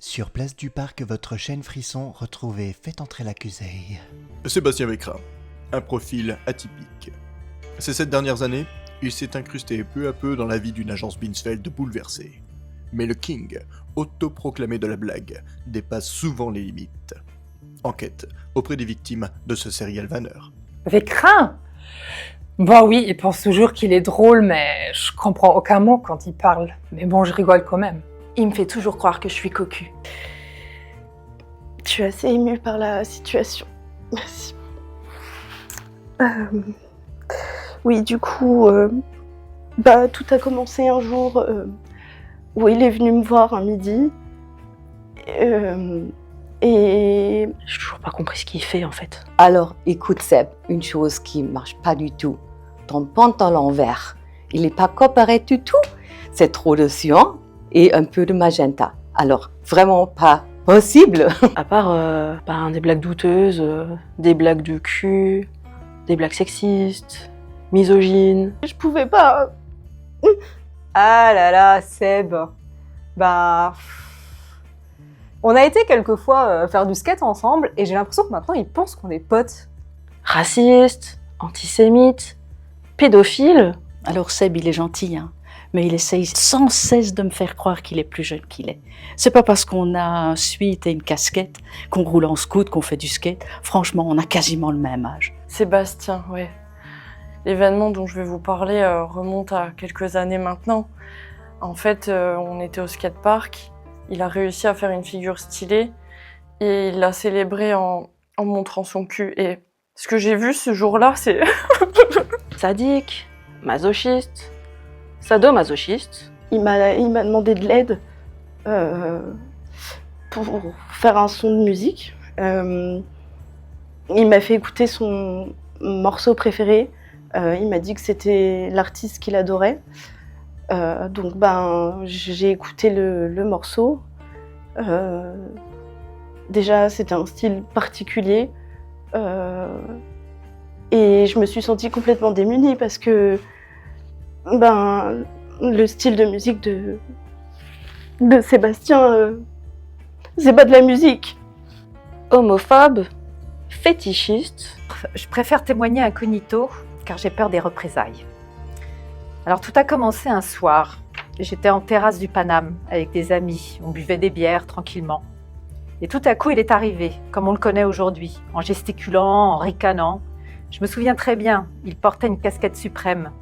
Sur place du parc, votre chaîne Frisson retrouvée fait entrer l'accusé. Sébastien Vécrin, un profil atypique. Ces 7 dernières années, il s'est incrusté peu à peu dans la vie d'une agence Binsfeld bouleversée. Mais le King, autoproclamé de la blague, dépasse souvent les limites. Enquête auprès des victimes de ce serial vanneur. Vécrin ? Bah oui, il pense toujours qu'il est drôle, mais je comprends aucun mot quand il parle. Mais bon, je rigole quand même. Il me fait toujours croire que je suis cocu. Je suis assez émue par la situation. Merci. Oui, du coup, tout a commencé un jour où il est venu me voir un midi. Et j'ai toujours pas compris ce qu'il fait en fait. Alors, écoute Seb, une chose qui marche pas du tout. Ton pantalon vert, il n'est pas comparé du tout. C'est trop de cyan et un peu de magenta. Alors, vraiment pas possible. À part des blagues douteuses, des blagues de cul, des blagues sexistes, misogynes. Je pouvais pas. Ah là là, Seb. On a été quelquefois faire du skate ensemble et j'ai l'impression que maintenant il pense qu'on est potes. Raciste, antisémite, pédophile. Alors Seb, il est gentil, hein, mais il essaye sans cesse de me faire croire qu'il est plus jeune qu'il est. C'est pas parce qu'on a un sweat et une casquette, qu'on roule en scoot, qu'on fait du skate. Franchement, on a quasiment le même âge. Sébastien, ouais. L'événement dont je vais vous parler remonte à quelques années maintenant. En fait, on était au skatepark. Il a réussi à faire une figure stylée et il l'a célébré en montrant son cul. Et ce que j'ai vu ce jour-là, c'est sadique, masochiste, sadomasochiste. Il m'a demandé de l'aide pour faire un son de musique. Il m'a fait écouter son morceau préféré. Il m'a dit que c'était l'artiste qu'il adorait. Donc j'ai écouté le morceau. Déjà c'était un style particulier et je me suis sentie complètement démunie parce que le style de musique de Sébastien, c'est pas de la musique. Homophobe, fétichiste. Je préfère témoigner incognito car j'ai peur des représailles. Alors tout a commencé un soir. J'étais en terrasse du Paname avec des amis. On buvait des bières tranquillement. Et tout à coup, il est arrivé, comme on le connaît aujourd'hui, en gesticulant, en ricanant. Je me souviens très bien, il portait une casquette suprême.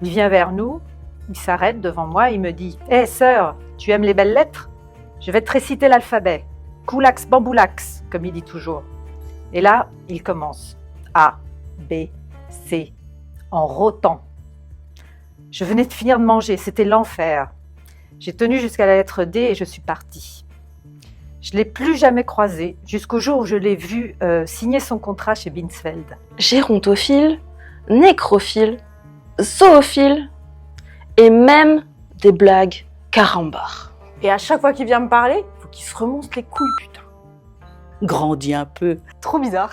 Il vient vers nous, il s'arrête devant moi, il me dit « Hé sœur, tu aimes les belles lettres ? Je vais te réciter l'alphabet. Koulax, bamboulax, comme il dit toujours. » Et là, il commence. A, B, C, en rotant. Je venais de finir de manger, c'était l'enfer. J'ai tenu jusqu'à la lettre D et je suis partie. Je ne l'ai plus jamais croisé, jusqu'au jour où je l'ai vu signer son contrat chez Binsfeld. Gérontophile, nécrophile, zoophile et même des blagues carambars. Et à chaque fois qu'il vient me parler, il faut qu'il se remonte les couilles, putain. Grandis un peu. Trop bizarre.